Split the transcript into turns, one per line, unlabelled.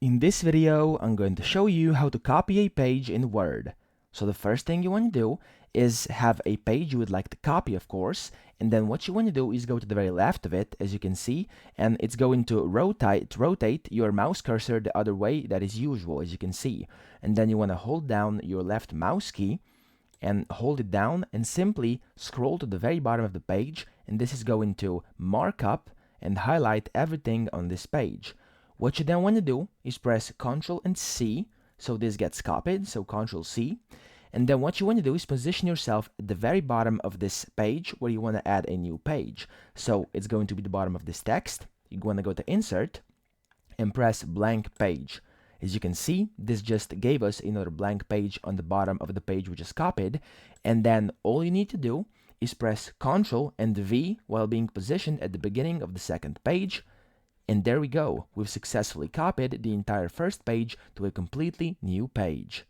In this video, I'm going to show you how to copy a page in Word. So the first thing you want to do is have a page you would like to copy, of course, and then what you want to do is go to the very left of it, as you can see, and it's going to rotate your mouse cursor the other way that is usual, as you can see. And then you want to hold down your left mouse key and hold it down and simply scroll to the very bottom of the page, and this is going to mark up and highlight everything on this page. What you then want to do is press Ctrl and C, so this gets copied, so Ctrl C. And then what you want to do is position yourself at the very bottom of this page where you want to add a new page. So it's going to be the bottom of this text. You want to go to Insert and press Blank Page. As you can see, this just gave us another blank page on the bottom of the page we just copied. And then all you need to do is press Ctrl and V while being positioned at the beginning of the second page. And there we go, we've successfully copied the entire first page to a completely new page.